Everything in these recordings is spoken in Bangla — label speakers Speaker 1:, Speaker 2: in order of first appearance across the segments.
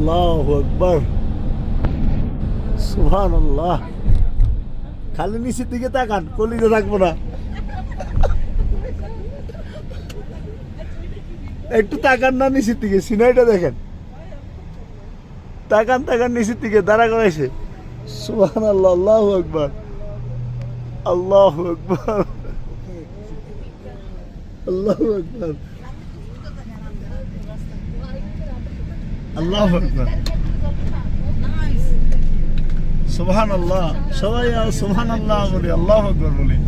Speaker 1: আল্লাহু আকবার, সুবহানাল্লাহ। খালি নিচের দিকে তাকান, কলিজা থাকবো না। একটু তাকান না নিচের দিকে, সিনাইটা দেখেন। তাকান তাকান নিচের দিকে, দাঁড়া করাইছে। সুবহানাল্লাহ, আল্লাহু আকবার, আল্লাহু আকবার, আল্লাহু আকবার, আল্লাহু আকবার, সুবহানাল্লাহ। সবাই সুবহানাল্লাহ বলি, আল্লাহু আকবার বলি,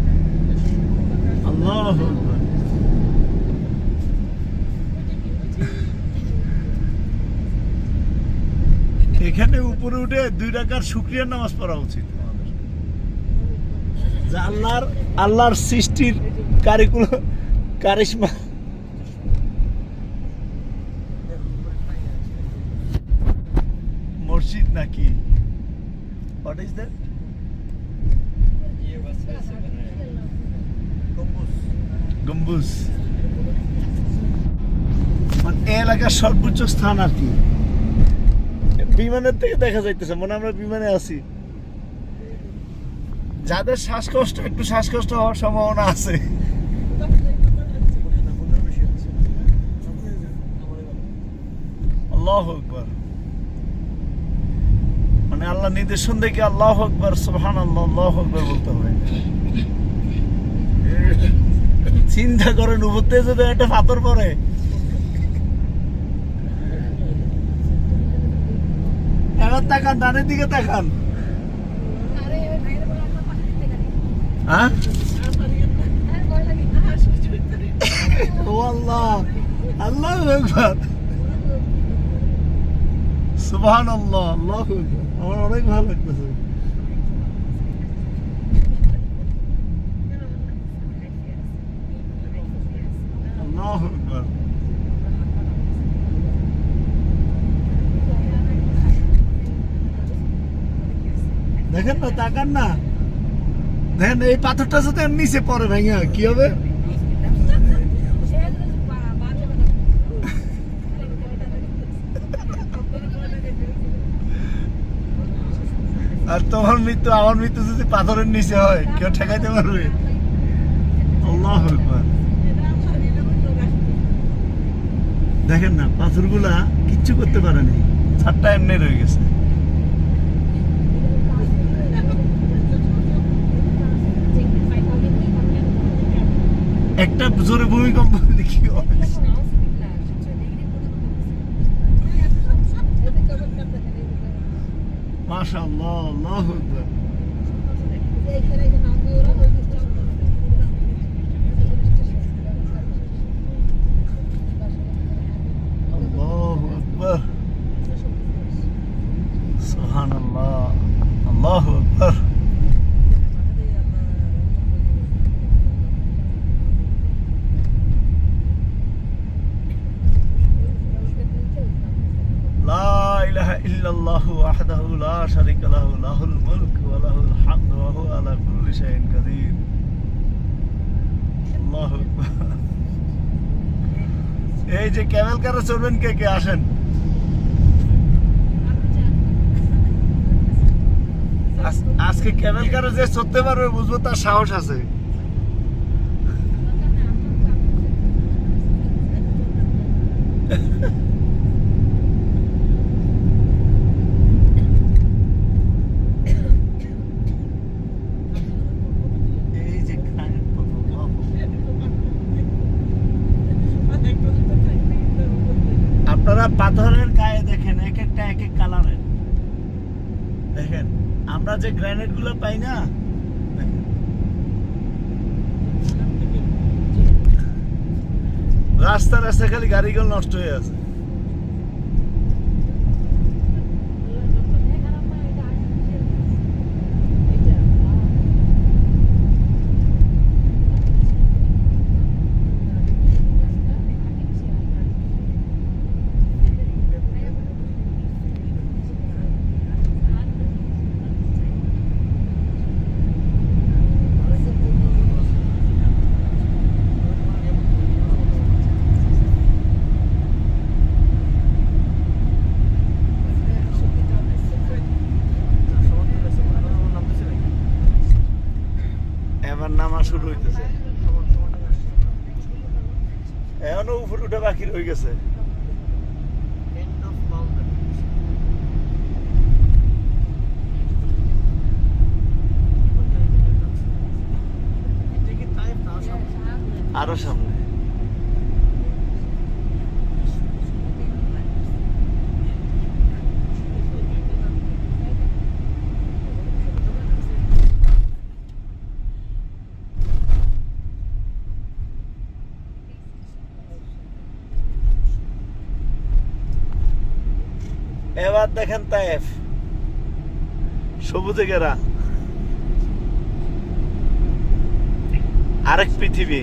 Speaker 1: আল্লাহু আকবার। এখানে উপরে উঠে 2 রাকাত শুকরিয়ার নামাজ পড়া উচিত আমাদের, যে আল্লাহর সৃষ্টির কারিশমা। মসজিদ নাকি? What is that? গম্বুজ। মানে এলাকার সর্বোচ্চ স্থান আর কি। বিমানের থেকে দেখা যাইতেছে, মনে আমরা বিমানে আছি। যাদের শ্বাসকষ্ট, একটু শ্বাসকষ্ট হওয়ার সম্ভাবনা আছে। আল্লাহু আকবার, মানে আল্লাহ নির্দেশন দেখে আল্লাহু আকবার, সুবহানাল্লাহ, আল্লাহু আকবার বলতে হবে। চিন্তা করেন, উপর থেকে যদি একটা পাথর পড়ে। এবার তাকান, ডানের দিকে তাকান। হ্যাঁ, ও আল্লাহ, আল্লাহু আকবার, সুবহানাল্লাহ, আল্লাহু আকবার। আমার অনেক ভালো লাগতেছে। আল্লাহু আকবার। দেখেন না, তাকান না, দেখেন এই পাথরটা যদি নিচে পড়ে ভাইয়া কি হবে? আর তোমার মৃত্যু, আমার মৃত্যু যদি পাথরের নিচে হয়, কেউ ঠেকাইতে পারবে? আল্লাহু আকবার। দেখেন না, পাথরগুলা কিচ্ছু করতে পারেনি, ছাদটা এমনি রয়ে গেছে। একটা জোরে ভূমিকম্প দেখি মাশাআল্লাহ, আল্লাহু আকবার। আল্লাহু আকবার, সুবহানাল্লাহ, আল্লাহু আকবার। ইল্লাল্লাহু ওয়াহদাহু লা শারীকা লাহু লাহুল মুলকু ওয়া লাহুল হামদু ওয়া হুয়া আলা কুল্লি শাইইন কাদির। আল্লাহু আকবার। এই যে ক্যামেল কারে চড়বেন, কে কে আসেন? আজকে ক্যামেল কারে যে চড়তে পারবে, বুঝবো তার সাহস আছে। আপনারা পাথরের গায়ে দেখেন, এক একটা এক এক কালারের। দেখেন আমরা যে গ্রানাইট গুলো পাই না, রাস্তা রাস্তা খালি গাড়িগুলো নষ্ট হয়ে আছে। এখনো উপরে উঠে বাকি রয়ে গেছে।
Speaker 2: End of mountain. এটা কি তাইফ না সামনে?
Speaker 1: আরো সামনে। এবার দেখেন তাইফ সবুজে ঘেরা আরেক পৃথিবী।